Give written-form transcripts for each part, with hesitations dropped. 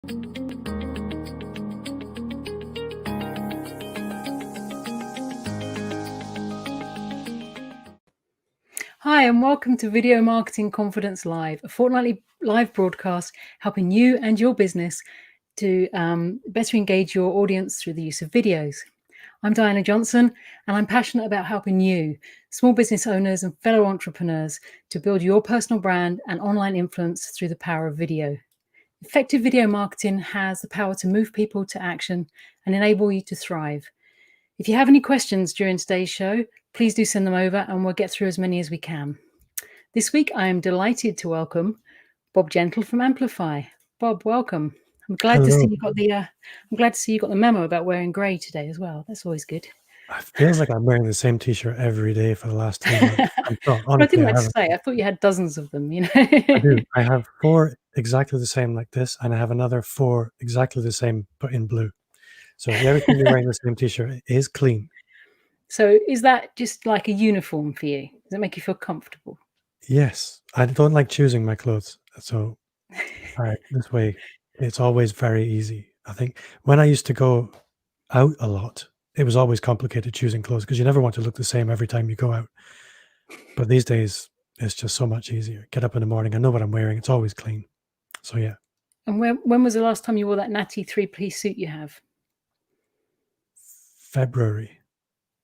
Hi, and welcome to Video Marketing Confidence Live, a fortnightly live broadcast helping you and your business to better engage your audience through the use of videos. I'm Diana Johnson, and I'm passionate about helping you, small business owners and fellow entrepreneurs, to build your personal brand and online influence through the power of video. Effective video marketing has the power to move people to action and enable you to thrive. If you have any questions during today's show, please do send them over and we'll get through as many as we can. This week, I am delighted to welcome Bob Gentle from Amplify. Bob, welcome. I'm glad to see you got the memo about wearing grey today as well. That's always good. It feels like I'm wearing the same t-shirt every day for the last 2 months. I Honestly, didn't I like to haven't. say. I thought you had dozens of them. I do. I have 4 exactly the same like this, and I have another 4 exactly the same, but in blue. So every time you're wearing the same t-shirt, it is clean. So is that just like a uniform for you? Does it make you feel comfortable? Yes, I don't like choosing my clothes, so this way it's always very easy. I think when I used to go out a lot, it was always complicated choosing clothes because you never want to look the same every time you go out. But these days, it's just so much easier. Get up in the morning, I know what I'm wearing. It's always clean. So yeah. And when was the last time you wore that natty 3-piece suit you have? February.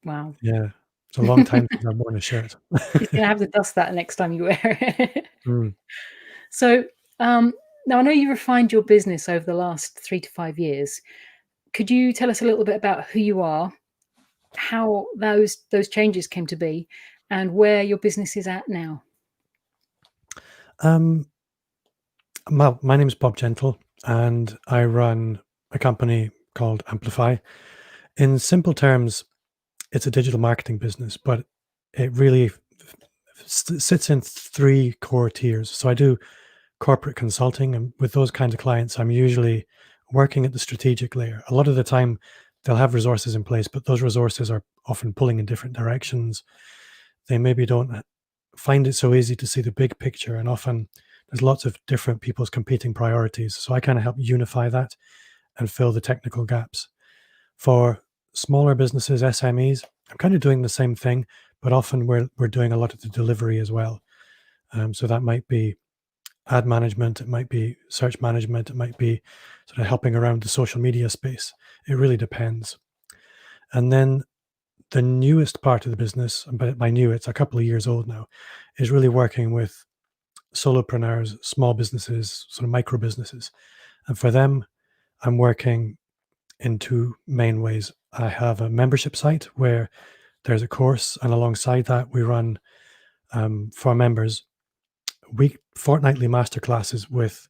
Wow. Yeah. It's a long time since I've worn a shirt. You're going to have to dust that next time you wear it. Mm. So now I know you refined your business over the last 3 to 5 years. Could you tell us a little bit about who you are, how those changes came to be, and where your business is at now? My name is Bob Gentle, and I run a company called Amplify. In simple terms, it's a digital marketing business, but it really sits in 3 core tiers. So I do corporate consulting, and with those kinds of clients, I'm usually working at the strategic layer. A lot of the time, they'll have resources in place, but those resources are often pulling in different directions. They maybe don't find it so easy to see the big picture, and often there's lots of different people's competing priorities. So I kind of help unify that and fill the technical gaps. For smaller businesses, SMEs, I'm kind of doing the same thing, but often we're doing a lot of the delivery as well. So that might be ad management, it might be search management, it might be sort of helping around the social media space. It really depends. And then the newest part of the business, but by new, it's a couple of years old now, is really working with solopreneurs, small businesses, sort of micro businesses. And for them, I'm working in 2 main ways. I have a membership site where there's a course, and alongside that, we run for members fortnightly masterclasses with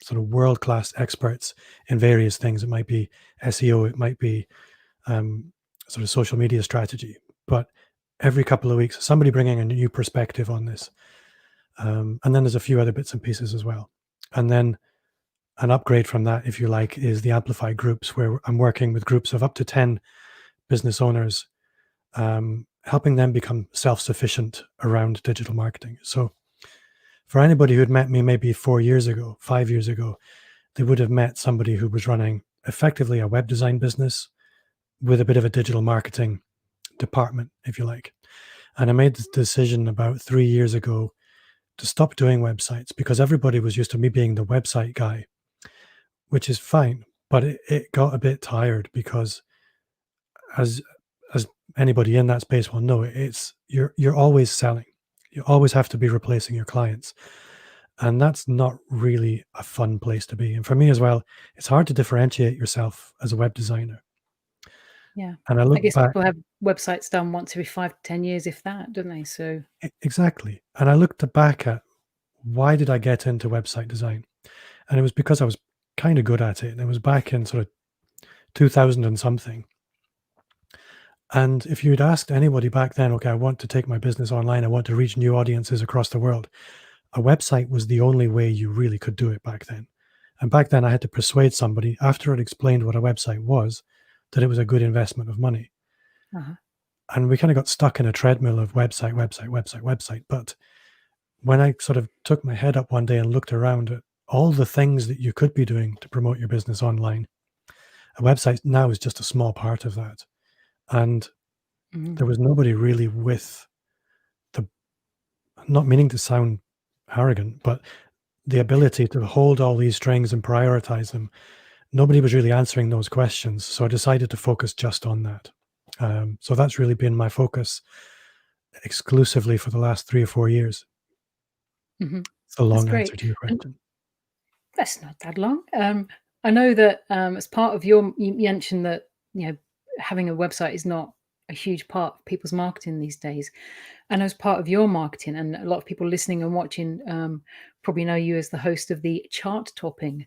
sort of world-class experts in various things. It might be SEO, it might be sort of social media strategy, but every couple of weeks, somebody bringing a new perspective on this. And then there's a few other bits and pieces as well. And then an upgrade from that, if you like, is the Amplify groups, where I'm working with groups of up to 10 business owners, helping them become self-sufficient around digital marketing. So for anybody who had met me maybe 4 years ago, 5 years ago, they would have met somebody who was running effectively a web design business with a bit of a digital marketing department, if you like. And I made the decision about 3 years ago to stop doing websites because everybody was used to me being the website guy, which is fine, but it got a bit tired because as anybody in that space will know, you're always selling. You always have to be replacing your clients. And that's not really a fun place to be. And for me as well, it's hard to differentiate yourself as a web designer. Yeah. And I I look guess back. people have websites done once every 5 to 10 years, if that, don't they? So Exactly. And I looked back at why did I get into website design? And it was because I was kind of good at it. And it was back in sort of 2000 and something. And if you'd asked anybody back then, okay, I want to take my business online, I want to reach new audiences across the world, a website was the only way you really could do it back then. And back then I had to persuade somebody, after I'd explained what a website was, that it was a good investment of money. uh-huh. And we kind of got stuck in a treadmill of website. But when I sort of took my head up one day and looked around at all the things that you could be doing to promote your business online. A website now is just a small part of that. And there was nobody really with the, not meaning to sound arrogant, but the ability to hold all these strings and prioritize them. Nobody was really answering those questions. So I decided to focus just on that. So that's really been my focus exclusively for the last 3 or 4 years. It's a That's long answer great. to your And question. that's not that long. I know that as part of your, you mentioned that, having a website is not a huge part of people's marketing these days. And as part of your marketing, and a lot of people listening and watching probably know you as the host of the chart-topping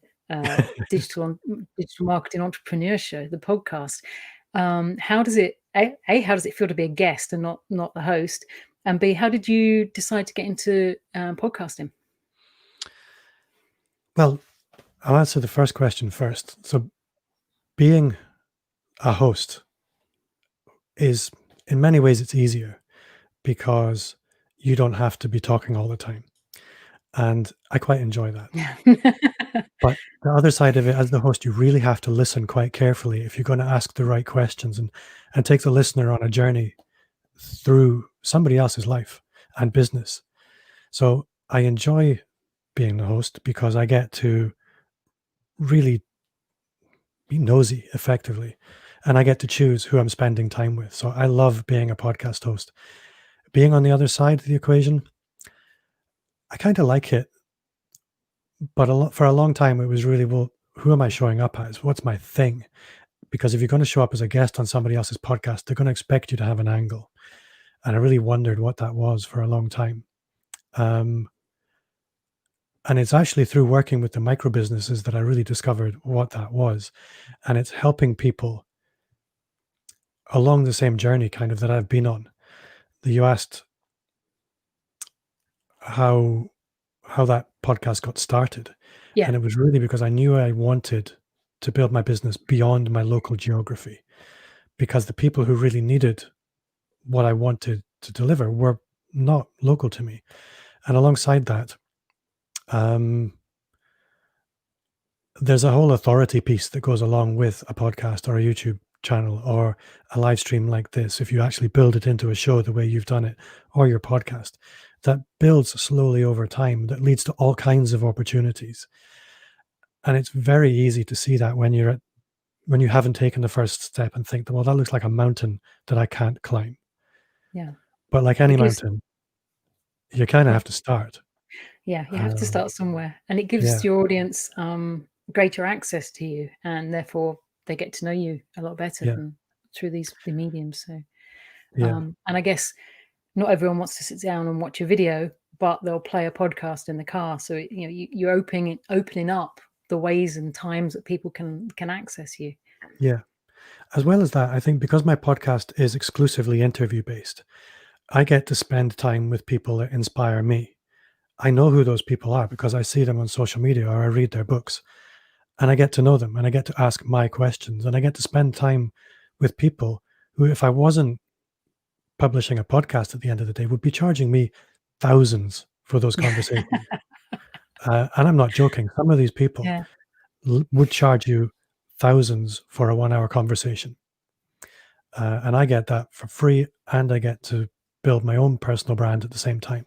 digital marketing entrepreneur show, the podcast. How does it how does it feel to be a guest and not the host? And B, how did you decide to get into podcasting? Well, I'll answer the first question first. So being a host is, in many ways, it's easier because you don't have to be talking all the time. And I quite enjoy that. But the other side of it, as the host, you really have to listen quite carefully if you're going to ask the right questions, and take the listener on a journey through somebody else's life and business. So I enjoy being the host because I get to really be nosy effectively, and I get to choose who I'm spending time with. So I love being a podcast host. Being on the other side of the equation, I kind of like it, but for a long time it was really, well, who am I showing up as? What's my thing? Because if you're going to show up as a guest on somebody else's podcast, they're going to expect you to have an angle. And I really wondered what that was for a long time. And it's actually through working with the micro businesses that I really discovered what that was. And it's helping people along the same journey kind of that I've been on. You asked how that podcast got started. Yeah, And it was really because I knew I wanted to build my business beyond my local geography, because the people who really needed what I wanted to deliver were not local to me. And alongside that, um, there's a whole authority piece that goes along with a podcast or a YouTube channel or a live stream like this. If you actually build it into a show the way you've done it, or your podcast, that builds slowly over time, that leads to all kinds of opportunities. And it's very easy to see that when you haven't taken the first step and think, well, that looks like a mountain that I can't climb. yeah. But like It any gives mountain, you kind of yeah, have to start. yeah, you have to Um, start somewhere, and it gives yeah, your audience greater access to you, and therefore they get to know you a lot better yeah, than through the mediums. So, yeah, and I guess not everyone wants to sit down and watch a video, but they'll play a podcast in the car. So you're opening up the ways and times that people can access you. yeah. As well as that, I think because my podcast is exclusively interview based, I get to spend time with people that inspire me. I know who those people are because I see them on social media or I read their books, and I get to know them and I get to ask my questions, and I get to spend time with people who, if I wasn't publishing a podcast at the end of the day, would be charging me thousands for those conversations. And I'm not joking. Some of these people Yeah, would charge you thousands for a 1 hour conversation. And I get that for free, and I get to build my own personal brand at the same time.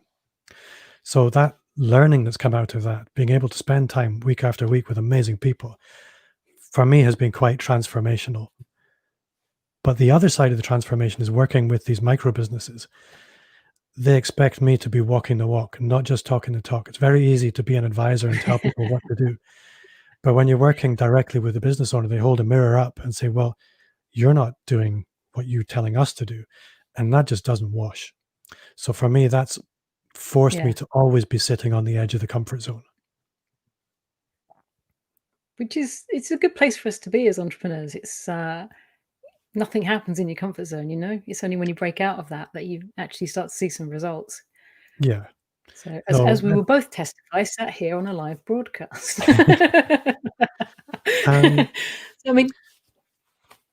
So that learning that's come out of that, being able to spend time week after week with amazing people, for me has been quite transformational. But the other side of the transformation is working with these micro businesses. They expect me to be walking the walk, not just talking the talk. It's very easy to be an advisor and tell people what to do. But when you're working directly with the business owner, they hold a mirror up and say, well, you're not doing what you're telling us to do. And that just doesn't wash. So for me, that's forced me yeah. to always be sitting on the edge of the comfort zone. Which is it's a good place for us to be as entrepreneurs. It's nothing happens in your comfort zone. It's only when you break out of that you actually start to see some results. Yeah. So No, as we will both testify, sat here on a live broadcast. um, So, I mean,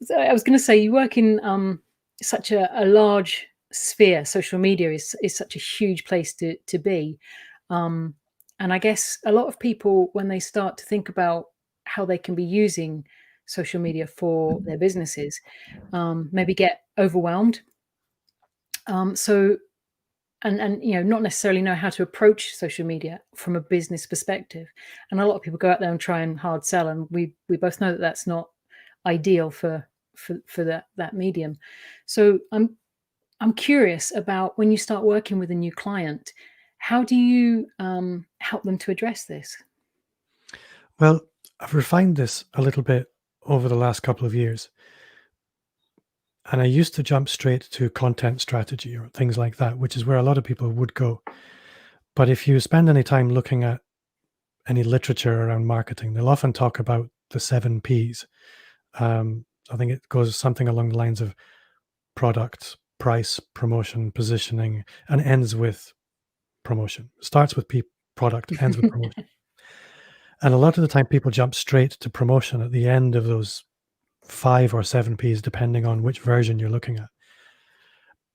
so I was going to say you work in such a large sphere. Social media is such a huge place to be. Um, And I guess a lot of people, when they start to think about how they can be using social media for their businesses, maybe get overwhelmed. So and not necessarily know how to approach social media from a business perspective. And a lot of people go out there and try and hard sell, and we both know that that's not ideal for that medium. So I'm curious about, when you start working with a new client, how do you help them to address this? Well, I've refined this a little bit over the last couple of years. And I used to jump straight to content strategy or things like that, which is where a lot of people would go. But if you spend any time looking at any literature around marketing, they'll often talk about the 7 Ps. I think it goes something along the lines of product, price, promotion, positioning, and ends with promotion. Starts with product, ends with promotion. And a lot of the time, people jump straight to promotion at the end of those 5 or 7 Ps, depending on which version you're looking at.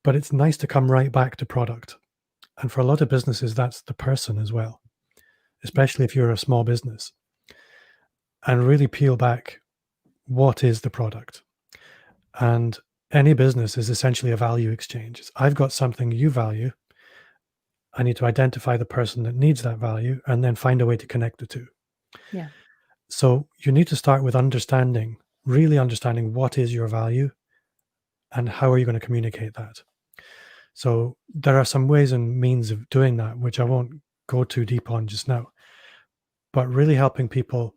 But it's nice to come right back to product. And for a lot of businesses, that's the person as well, especially if you're a small business, and really peel back, what is the product? And any business is essentially a value exchange. I've got something you value. I need to identify the person that needs that value and then find a way to connect the two. Yeah. So you need to start with really understanding what is your value and how are you going to communicate that. So there are some ways and means of doing that, which I won't go too deep on just now, but really helping people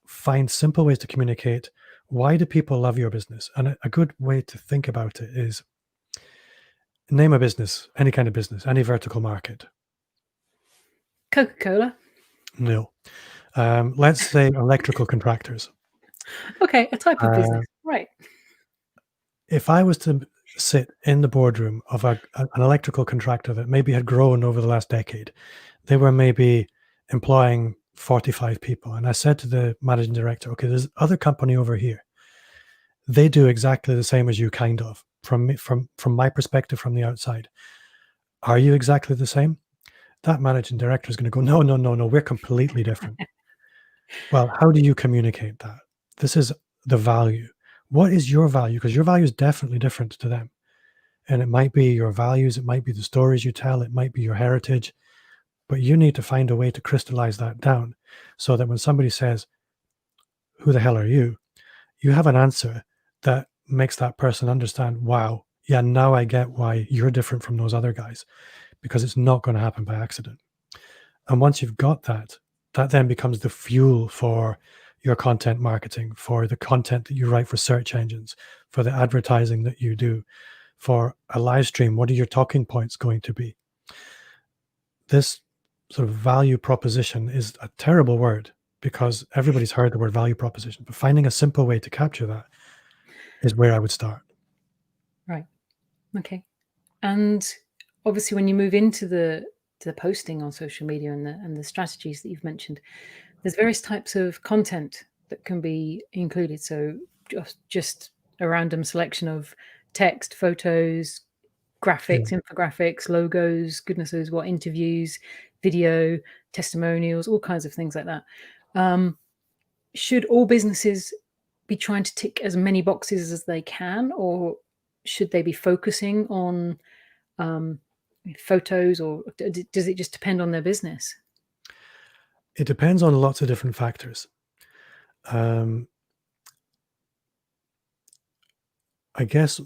find simple ways to communicate. Why do people love your business? And a good way to think about it is, name a business, any kind of business, any vertical market. Coca-Cola. No. Let's say electrical contractors. Okay, a type of business. Right. If I was to sit in the boardroom of an electrical contractor that maybe had grown over the last decade, they were maybe employing 45 people. And I said to the managing director, okay, there's other company over here. They do exactly the same as you, kind of, from my perspective from the outside. Are you exactly the same? That managing director is going to go, no, no, no, no, we're completely different. Well, how do you communicate that? This is the value. What is your value? Because your value is definitely different to them. And it might be your values, it might be the stories you tell, it might be your heritage, but you need to find a way to crystallize that down so that when somebody says, who the hell are you? You have an answer that makes that person understand, wow, yeah, now I get why you're different from those other guys, because it's not going to happen by accident. And once you've got that, that then becomes the fuel for your content marketing, for the content that you write for search engines, for the advertising that you do, for a live stream. What are your talking points going to be? This sort of value proposition is a terrible word because everybody's heard the word value proposition, but finding a simple way to capture that is where I would start. Right. Okay. And obviously, when you move into the posting on social media and the strategies that you've mentioned, there's various types of content that can be included. So just a random selection of text, photos, graphics, infographics, logos, goodness knows what, interviews, video, testimonials, all kinds of things like that. Should all businesses be trying to tick as many boxes as they can, or should they be focusing on photos, or does it just depend on their business? It depends on lots of different factors. I guess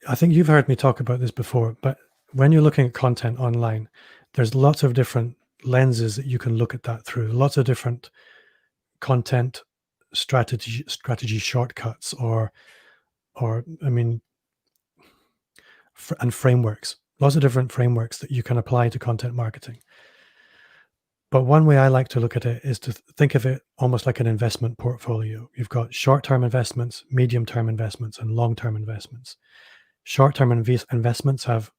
I think you've heard me talk about this before, but when you're looking at content online, there's lots of different lenses that you can look at that through, lots of different content strategy shortcuts or I mean, and frameworks, lots of different frameworks that you can apply to content marketing. But one way I like to look at it is to think of it almost like an investment portfolio. You've got short-term investments, medium-term investments, and long-term investments. Short-term investments have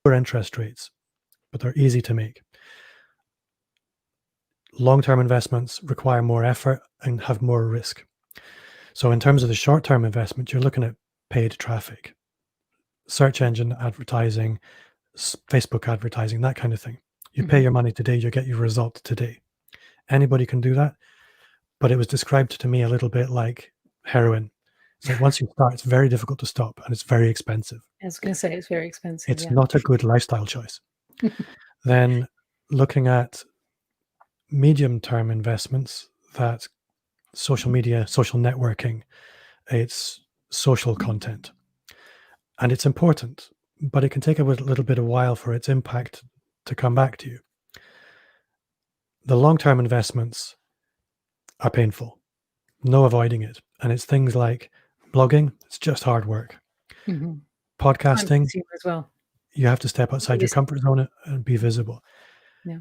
lower interest rates, but they're easy to make. Long-term investments require more effort and have more risk. So in terms of the short-term investment, you're looking at paid traffic. search engine advertising, Facebook advertising, that kind of thing. You pay Mhm. your money today, you get your result today. Anybody can do that, but it was described to me a little bit like heroin. It's like once you start, it's very difficult to stop, and it's very expensive. I was going to say it's very expensive. It's Yeah. not a good lifestyle choice. Then looking at medium-term investments, that social media, social networking, it's social content. And it's important, but it can take a little bit of while for its impact to come back to you. The long-term investments are painful, no avoiding it. And it's things like blogging, it's just hard work. Mhm. Time Podcasting, consumer as well. you have to step outside your Listen. comfort zone and be visible. Yeah.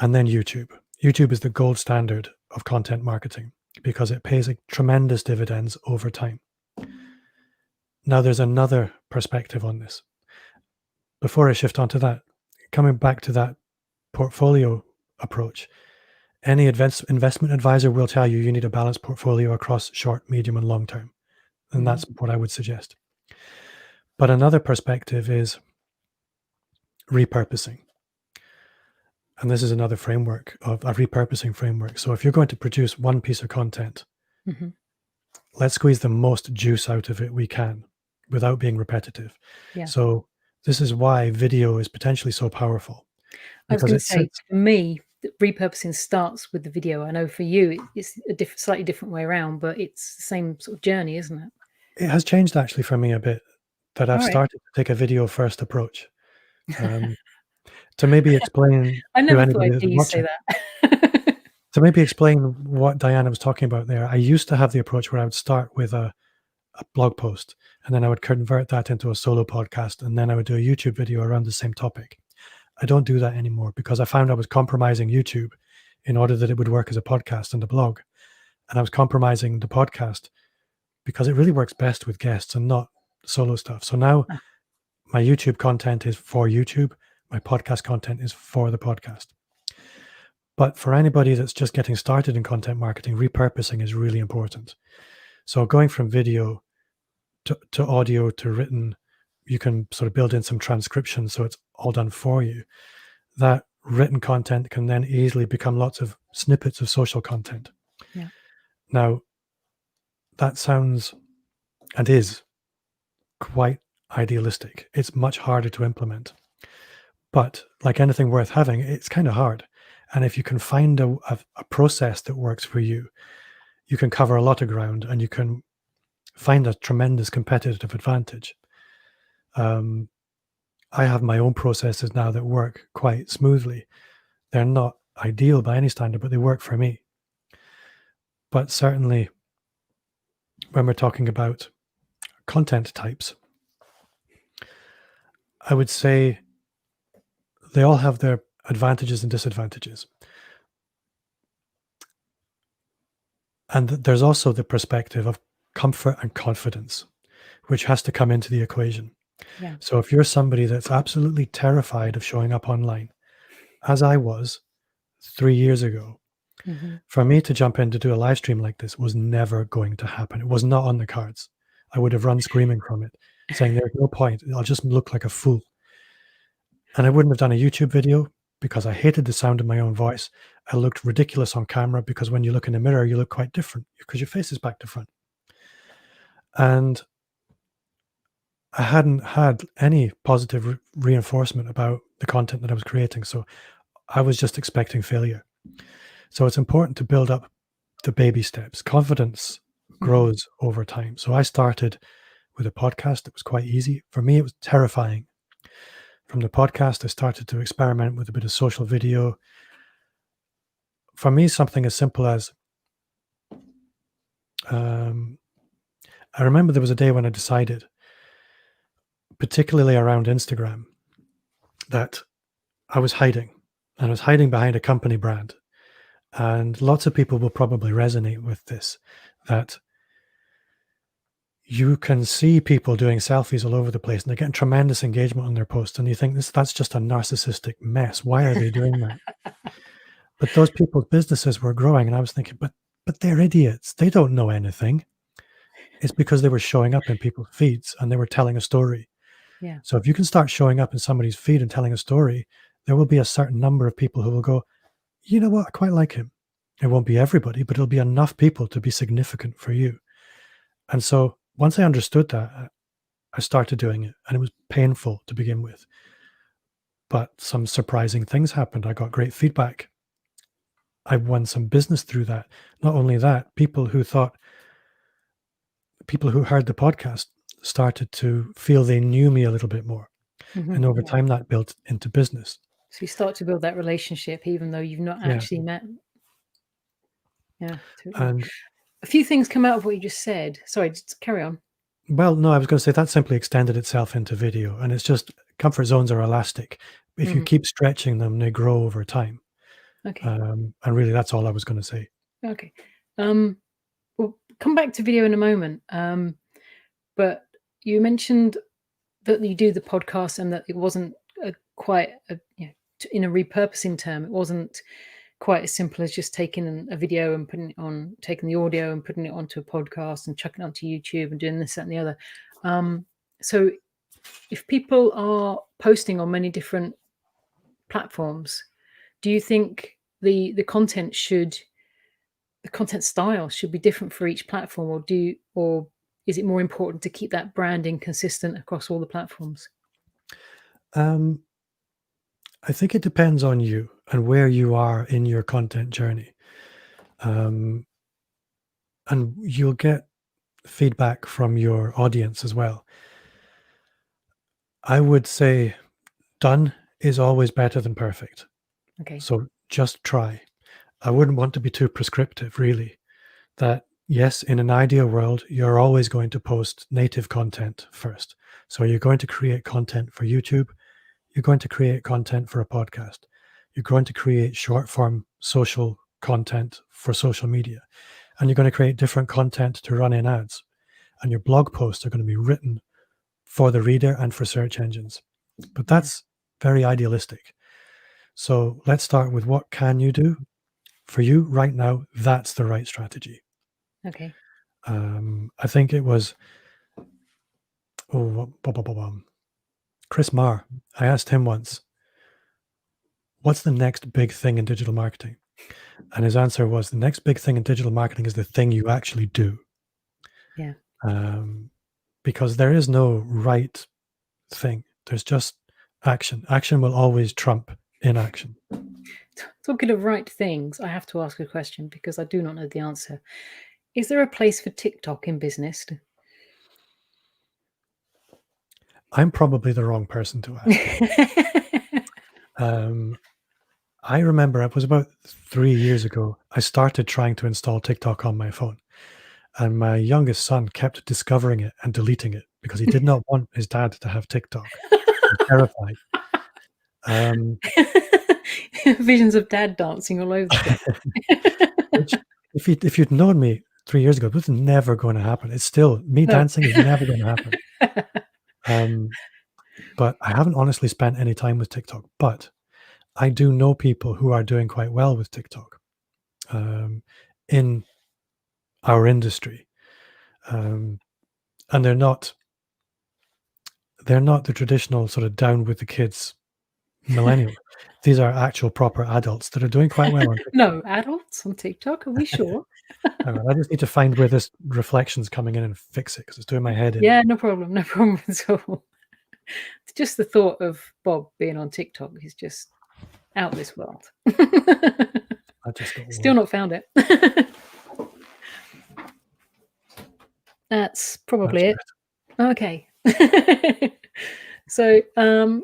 And then YouTube. YouTube is the gold standard of content marketing because it pays a tremendous dividends over time. Now, there's another perspective on this. Before I shift onto that, coming back to that portfolio approach, any investment advisor will tell you need a balanced portfolio across short, medium, and long term. And that's what I would suggest. But another perspective is repurposing. And this is another framework of a repurposing framework. So if you're going to produce one piece of content, Mhm. let's squeeze the most juice out of it we can without being repetitive. Yeah. So this is why video is potentially so powerful, I was because going it to say, sits. for me, repurposing starts with the video. I know for you, it's a slightly different way around, but it's the same sort of journey, isn't it? It has changed actually for me a bit, that I've All right. started to take a video first approach. To maybe explain I to never thought anybody I'd that's hear you say watching, that. to maybe explain what Diana was talking about there, I used to have the approach where I would start with a blog post, and then I would convert that into a solo podcast, and then I would do a YouTube video around the same topic. I don't do that anymore because I found I was compromising YouTube in order that it would work as a podcast and a blog. And I was compromising the podcast because it really works best with guests and not solo stuff. So now Ah, my YouTube content is for YouTube. My podcast content is for the podcast. But for anybody that's just getting started in content marketing, repurposing is really important. So going from video to audio to written, you can sort of build in some transcription so it's all done for you. That written content can then easily become lots of snippets of social content. yeah. Now, that sounds and is quite idealistic. It's much harder to implement. But like anything worth having, it's kind of hard. And if you can find a process that works for you, you can cover a lot of ground and you can find a tremendous competitive advantage. I have my own processes now that work quite smoothly. They're not ideal by any standard, but they work for me. But certainly, when we're talking about content types, I would say they all have their advantages and disadvantages. And there's also the perspective of comfort and confidence, which has to come into the equation. Yeah. So if you're somebody that's absolutely terrified of showing up online, as I was 3 years ago, Mhm. for me to jump in to do a live stream like this was never going to happen. It was not on the cards. I would have run screaming from it, saying there's no point. I'll just look like a fool. And I wouldn't have done a YouTube video because I hated the sound of my own voice. I looked ridiculous on camera because when you look in the mirror, you look quite different because your face is back to front. And I hadn't had any positive reinforcement about the content that I was creating. So I was just expecting failure. So it's important to build up the baby steps. Confidence Mhm. grows over time. So I started with a podcast. It was quite easy. For me, it was terrifying. From the podcast, I started to experiment with a bit of social video. For me, something as simple as I remember there was a day when I decided, particularly around Instagram, that I was hiding, and I was hiding behind a company brand. And lots of people will probably resonate with this, that you can see people doing selfies all over the place and they're getting tremendous engagement on their posts. And you think that's just a narcissistic mess. Why are they doing that? But those people's businesses were growing. And I was thinking, but they're idiots. They don't know anything. It's because they were showing up in people's feeds and they were telling a story. Yeah. So if you can start showing up in somebody's feed and telling a story, there will be a certain number of people who will go, you know what, I quite like him. It won't be everybody, but it'll be enough people to be significant for you. And so once I understood that, I started doing it, and it was painful to begin with. But some surprising things happened. I got great feedback. I won some business through that. Not only that, people who heard the podcast started to feel they knew me a little bit more. And over Yeah. time, that built into business. So you start to build that relationship even though you've not Yeah. actually met. Yeah, totally. And A few things come out of what you just said. Sorry, just carry on. well, no, I was going to say that simply extended itself into video. And it's just comfort zones are elastic. If you Mhm. keep stretching them, they grow over time. Okay. And really, that's all I was going to say. Okay. We'll come back to video in a moment. But you mentioned that you do the podcast and that it wasn't quite in a repurposing term, it wasn't quite as simple as just taking a video and putting it on, taking the audio and putting it onto a podcast and chucking it onto YouTube and doing this, that, and the other. So if people are posting on many different platforms, do you think the content style should be different for each platform, or is it more important to keep that branding consistent across all the platforms? Um, I think it depends on you and where you are in your content journey. And you'll get feedback from your audience as well. I would say done is always better than perfect. Okay. So just try. I wouldn't want to be too prescriptive, really. That, yes, in an ideal world, you're always going to post native content first. So you're going to create content for YouTube. You're going to create content for a podcast. You're going to create short form social content for social media. And you're going to create different content to run in ads. And your blog posts are going to be written for the reader and for search engines. But Yeah. that's very idealistic. So let's start with what can you do? For you right now, that's the right strategy. Okay. I think it was Chris Marr. I asked him once, what's the next big thing in digital marketing? And his answer was, the next big thing in digital marketing is the thing you actually do. Yeah. Because there is no right thing. There's just action. Action will always trump inaction. Talking of right things, I have to ask a question because I do not know the answer. Is there a place for TikTok in business? I'm probably the wrong person to ask. I remember it was about 3 years ago. I started trying to install TikTok on my phone, and my youngest son kept discovering it and deleting it because he did not want his dad to have TikTok. He was terrified. Visions of dad dancing all over the place. Which, if you'd known me 3 years ago, this was never going to happen. It's still me No. dancing is never going to happen. But I haven't honestly spent any time with TikTok. But I do know people who are doing quite well with TikTok in our industry, and they're not the traditional sort of down with the kids millennials. These are actual proper adults that are doing quite well on TikTok. No, adults on TikTok? Are we sure? Hang on, I just need to find where this reflection's coming in and fix it because it's doing my head in. Yeah, no problem. No problem at all. Just the thought of Bob being on TikTok is just out of this world. I just got Still one. not found it. That's probably it. Okay. So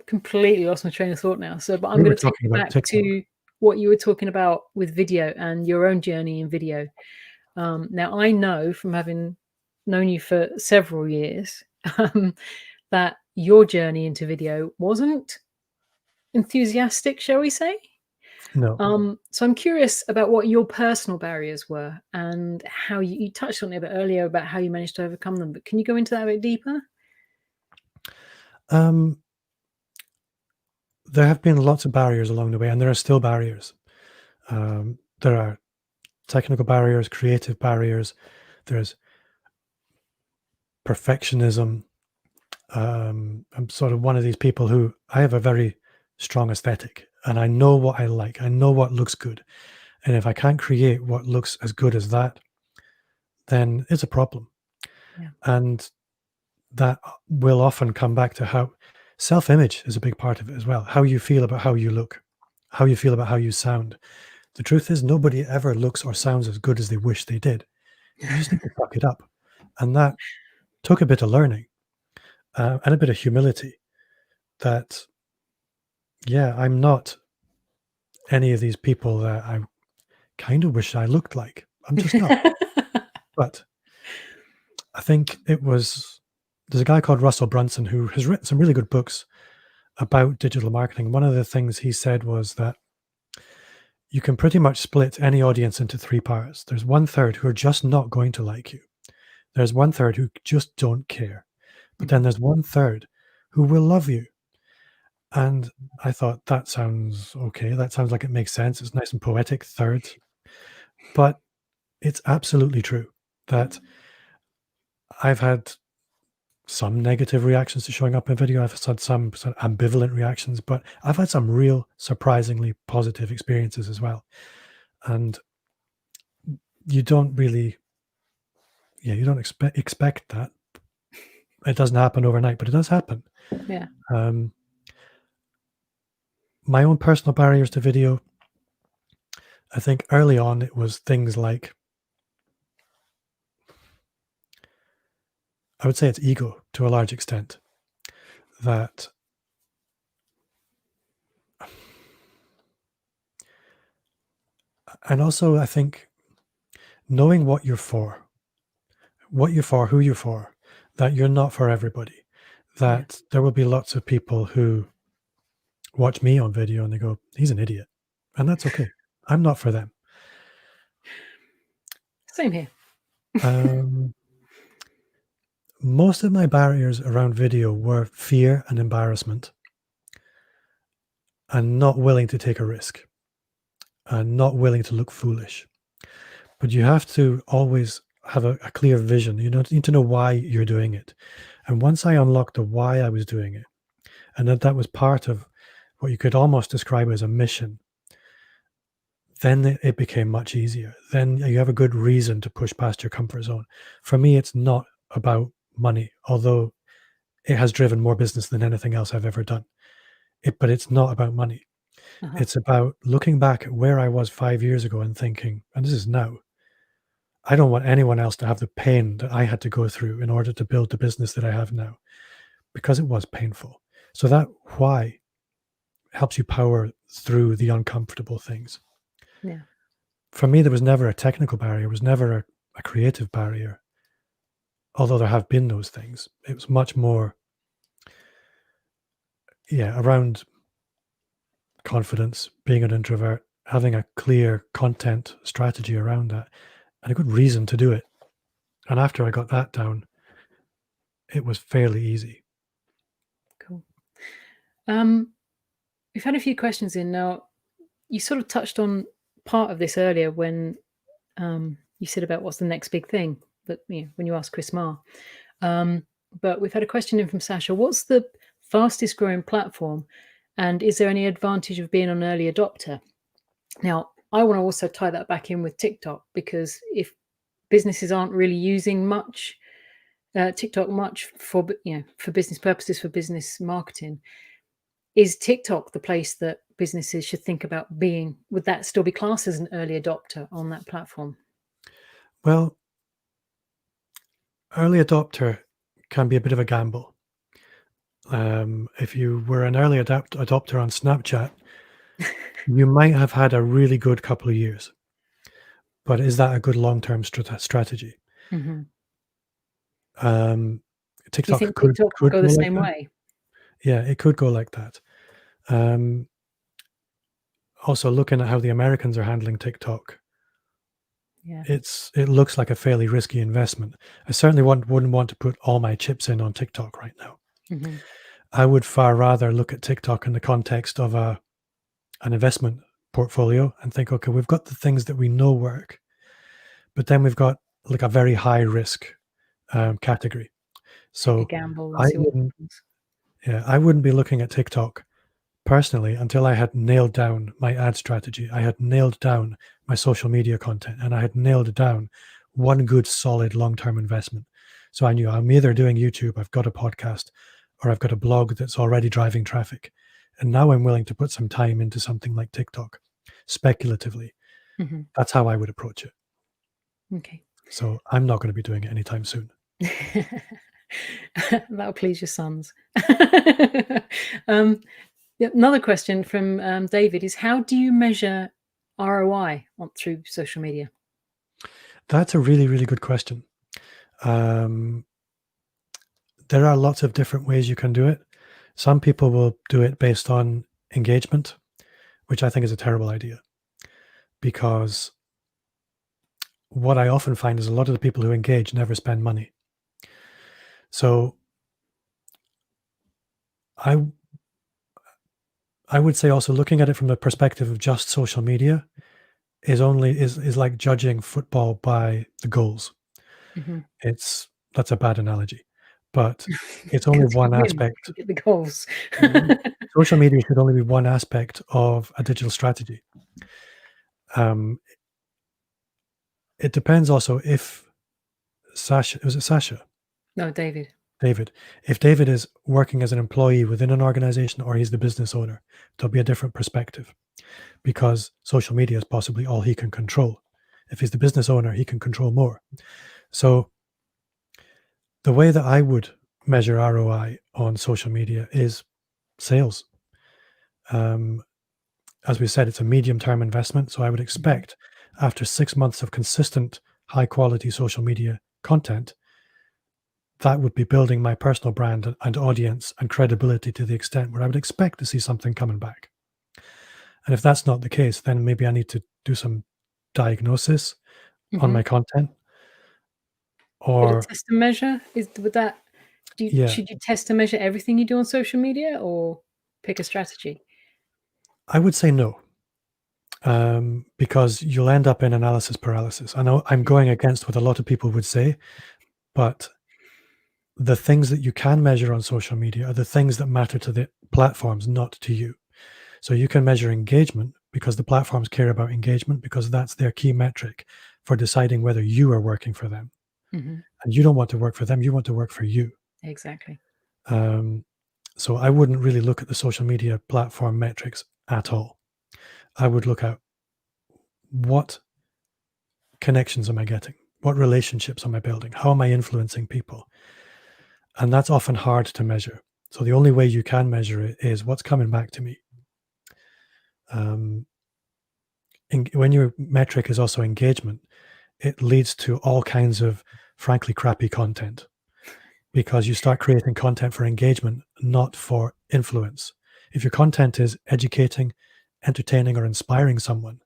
completely lost my train of thought now. So, but I'm We going were to take talking it about back TikTok. to what you were talking about with video and your own journey in video. Now, I know from having known you for several years that your journey into video wasn't enthusiastic, shall we say? No. So I'm curious about what your personal barriers were and how you touched on it a bit earlier about how you managed to overcome them. But can you go into that a bit deeper? Um, there have been lots of barriers along the way, and there are still barriers. There are technical barriers, creative barriers. There's perfectionism. I'm sort of one of these people who I have a very strong aesthetic, and I know what I like. I know what looks good. And if I can't create what looks as good as that, then it's a problem. Yeah. And that will often come back to how self-image is a big part of it as well. How you feel about how you look, how you feel about how you sound. The truth is, nobody ever looks or sounds as good as they wish they did. You just need to fuck it up. And that took a bit of learning and a bit of humility that, yeah, I'm not any of these people that I kind of wish I looked like. I'm just not. But I think there's a guy called Russell Brunson who has written some really good books about digital marketing. One of the things he said was that you can pretty much split any audience into three parts. There's one third who are just not going to like you. There's one third who just don't care. But then there's one third who will love you. And I thought that sounds okay. That sounds like it makes sense. It's nice and poetic, thirds. But it's absolutely true that I've had some negative reactions to showing up in video. I've had some sort of ambivalent reactions, but I've had some real surprisingly positive experiences as well. And you don't really, yeah, you don't expect that. It doesn't happen overnight, but it does happen. Yeah. My own personal barriers to video, I think early on it was things like, I would say it's ego to a large extent. That and also I think knowing what you're for, who you're for, that you're not for everybody, that there will be lots of people who watch me on video and they go, he's an idiot. And that's okay. I'm not for them. Same here. Most of my barriers around video were fear and embarrassment and not willing to take a risk and not willing to look foolish. But you have to always have a clear vision. You need to know why you're doing it. And once I unlocked the why I was doing it, and that was part of what you could almost describe as a mission, then it became much easier. Then you have a good reason to push past your comfort zone. For me, it's not about money, although it has driven more business than anything else I've ever done. But it's not about money. It's about looking back at where I was 5 years ago and thinking, and this is now, I don't want anyone else to have the pain that I had to go through in order to build the business that I have now, because it was painful. So that why helps you power through the uncomfortable things. Yeah. For me, there was never a technical barrier. It was never a creative barrier, although there have been those things. It was much more, around confidence, being an introvert, having a clear content strategy around that, and a good reason to do it. And after I got that down, it was fairly easy. Cool. We've had a few questions in now. You sort of touched on part of this earlier when you said about what's the next big thing, but when you asked Chris Marr. But we've had a question in from Sasha. What's the fastest growing platform, and is there any advantage of being an early adopter? Now, I want to also tie that back in with TikTok, because if businesses aren't really using much TikTok much for business purposes, for business marketing, is TikTok the place that businesses should think about being? Would that still be classed as an early adopter on that platform? Well, early adopter can be a bit of a gamble. If you were an early adopter on Snapchat, you might have had a really good couple of years. But is that a good long-term strategy? Mm-hmm. TikTok Do you think could TikTok will go the like same that. way? Yeah, it could go like that. Also, looking at how the Americans are handling TikTok, Yeah. it looks like a fairly risky investment. I certainly wouldn't want to put all my chips in on TikTok right now. Mm-hmm. I would far rather look at TikTok in the context of an investment portfolio and think, okay, we've got the things that we know work, but then we've got like a very high risk category. take a So gamble and I see what wouldn't, happens. yeah, I wouldn't be looking at TikTok personally until I had nailed down my ad strategy. I had nailed down my social media content, and I had nailed down one good, solid, long-term investment. So I knew I'm either doing YouTube, I've got a podcast, or I've got a blog that's already driving traffic. And now I'm willing to put some time into something like TikTok, speculatively. Mhm. That's how I would approach it. Okay. So I'm not going to be doing it anytime soon. That'll please your sons. Another question from David is, how do you measure ROI through social media? That's a really, really good question. There are lots of different ways you can do it. Some people will do it based on engagement, which I think is a terrible idea, because what I often find is a lot of the people who engage never spend money. So I I would say also looking at it from the perspective of just social media is like judging football by the goals. Mhm. That's a bad analogy, but it's only Because you one win if aspect. you get the goals. Social media should only be one aspect of a digital strategy. Um, it depends also if Sasha, was it Sasha? No, David. David. If David is working as an employee within an organization or he's the business owner, there'll be a different perspective because social media is possibly all he can control. If he's the business owner, he can control more. So the way that I would measure ROI on social media is sales. Um, as we said, it's a medium term investment. So I would Mhm. expect after 6 months of consistent, high quality social media content, that would be building my personal brand and audience and credibility to the extent where I would expect to see something coming back. And if that's not the case, then maybe I need to do some diagnosis on Mhm. my content But a or, test and measure would that yeah, should you test and measure everything you do on social media or pick a strategy? I would say no, because you'll end up in analysis paralysis. I know I'm Mm. going against what a lot of people would say, but the things that you can measure on social media are the things that matter to the platforms, not to you. So you can measure engagement because the platforms care about engagement because that's their key metric for deciding whether you are working for them. Mhm. And you don't want to work for them, you want to work for you. Exactly. Um, so I wouldn't really look at the social media platform metrics at all. I would look at what connections am I getting? What relationships am I building? How am I influencing people? And that's often hard to measure. So the only way you can measure it is what's coming back to me. Um, when your metric is also engagement, it leads to all kinds of frankly crappy content because you start creating content for engagement, not for influence. If your content is educating, entertaining, or inspiring someone,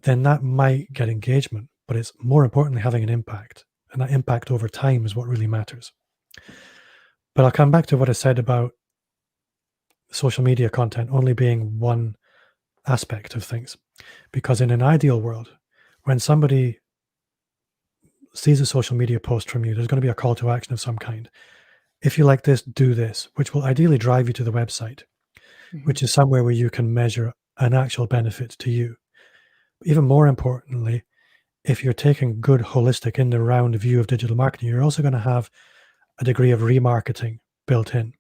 then that might get engagement, but it's more importantly having an impact. And that impact over time is what really matters. But I'll come back to what I said about social media content only being one aspect of things. Because in an ideal world, when somebody sees a social media post from you, there's going to be a call to action of some kind. If you like this, do this, which will ideally drive you to the website, Mhm. which is somewhere where you can measure an actual benefit to you. Even more importantly, if you're taking good, holistic, in the round view of digital marketing, you're also going to have a degree of remarketing built in.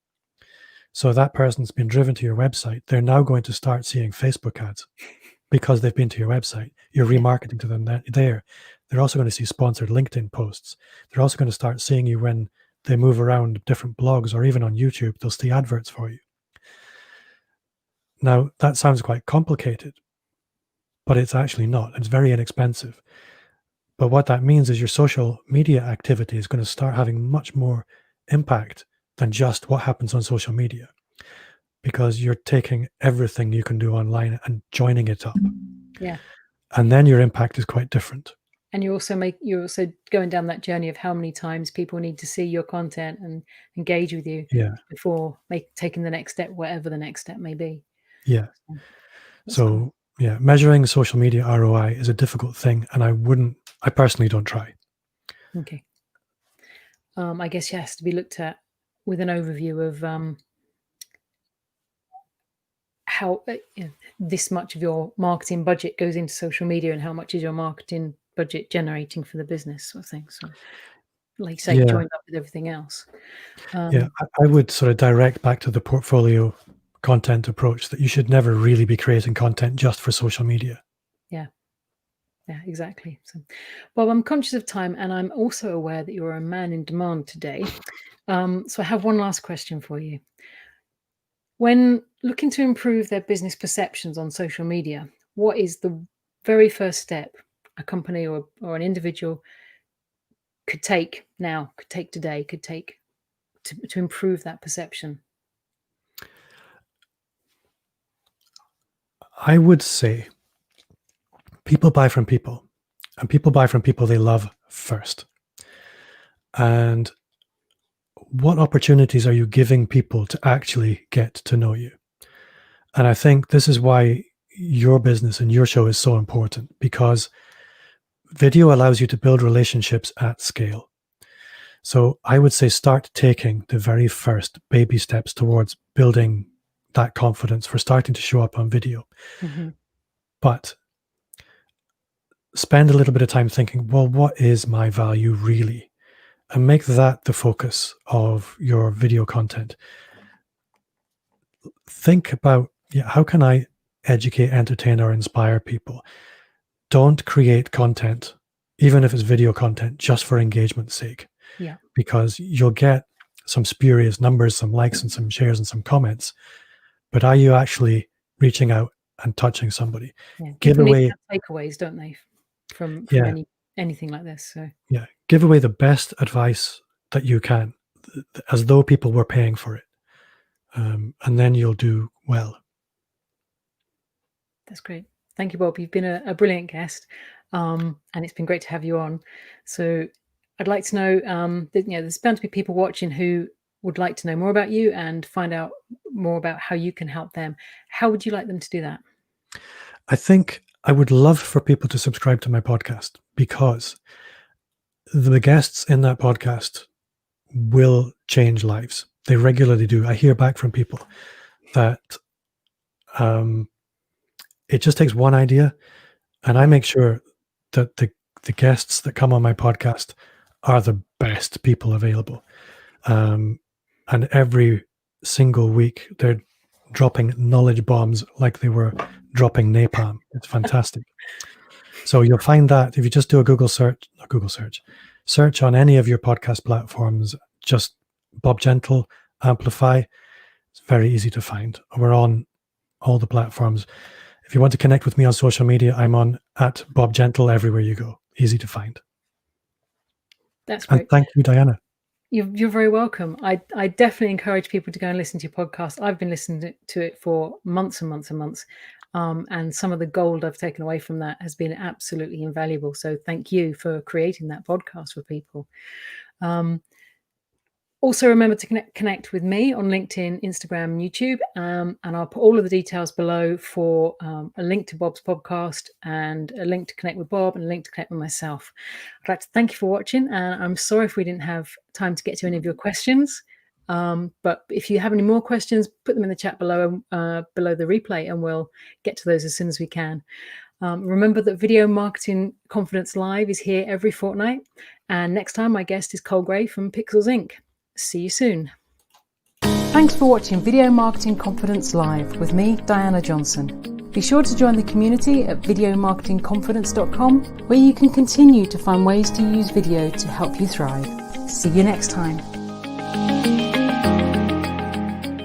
So that person's been driven to your website. They're now going to start seeing Facebook ads because they've been to your website. You're Yeah. remarketing to them there. They're also going to see sponsored LinkedIn posts. They're also going to start seeing you when they move around different blogs or even on YouTube. They'll see adverts for you. Now, that sounds quite complicated, but it's actually not. It's very inexpensive. But what that means is your social media activity is going to start having much more impact than just what happens on social media because you're taking everything you can do online and joining it up. Yeah. And then your impact is quite different. And you're also going down that journey of how many times people need to see your content and engage with you Yeah. before taking the next step, whatever the next step may be. Yeah. So that's cool. So, yeah, measuring social media ROI is a difficult thing. And I personally don't try. Okay. I guess it has to be looked at with an overview of how this much of your marketing budget goes into social media and how much is your marketing budget generating for the business, sort of thing. So, like you say, Yeah, joined up with everything else. yeah. I would sort of direct back to the portfolio content approach that you should never really be creating content just for social media. Yeah, exactly. So, Bob, I'm conscious of time, and I'm also aware that you're a man in demand today. So I have one last question for you. When looking to improve their business perceptions on social media, what is the very first step a company or an individual could take now, could take today, could take to improve that perception? I would say people buy from people, and people buy from people they love first. And what opportunities are you giving people to actually get to know you? And I think this is why your business and your show is so important, because video allows you to build relationships at scale. So I would say start taking the very first baby steps towards building that confidence for starting to show up on video. Mm-hmm. But spend a little bit of time thinking, well, what is my value really? And make that the focus of your video content. Think about, how can I educate, entertain, or inspire people? Don't create content, even if it's video content, just for engagement's sake. Yeah. Because you'll get some spurious numbers, some likes and some shares and some comments. But are you actually reaching out and touching somebody? Yeah. Give People need away, to have takeaways, don't they, from yeah, anything like this? So give away the best advice that you can, as though people were paying for it. And then you'll do well. that's great. Thank you, Bob. You've been a brilliant guest, and it's been great to have you on. So I'd like to know that there's bound to be people watching who would like to know more about you and find out more about how you can help them. How would you like them to do that? I think I would love for people to subscribe to my podcast, because the guests in that podcast will change lives. They regularly do. I hear back from people that it just takes one idea, and I make sure that the guests that come on my podcast are the best people available. And every single week, they're dropping knowledge bombs like they were dropping napalm. It's fantastic. So you'll find that if you just do a search on any of your podcast platforms, just Bob Gentle, Amplify. It's very easy to find. We're on all the platforms. If you want to connect with me on social media, I'm on @BobGentle everywhere you go. Easy to find. That's great. And thank you, Diana. You're very welcome. I definitely encourage people to go and listen to your podcast. I've been listening to it for months and months and months. And some of the gold I've taken away from that has been absolutely invaluable. So thank you for creating that podcast for people. Also, remember to connect with me on LinkedIn, Instagram, and YouTube. And I'll put all of the details below for a link to Bob's podcast and a link to connect with Bob and a link to connect with myself. I'd like to thank you for watching. And I'm sorry if we didn't have time to get to any of your questions. But if you have any more questions, put them in the chat below the replay, and we'll get to those as soon as we can. Remember that Video Marketing Confidence Live is here every fortnight. And next time, my guest is Cole Gray from Pixels Inc. See you soon. Thanks for watching Video Marketing Confidence Live with me, Diana Johnson. Be sure to join the community at videomarketingconfidence.com, where you can continue to find ways to use video to help you thrive. See you next time.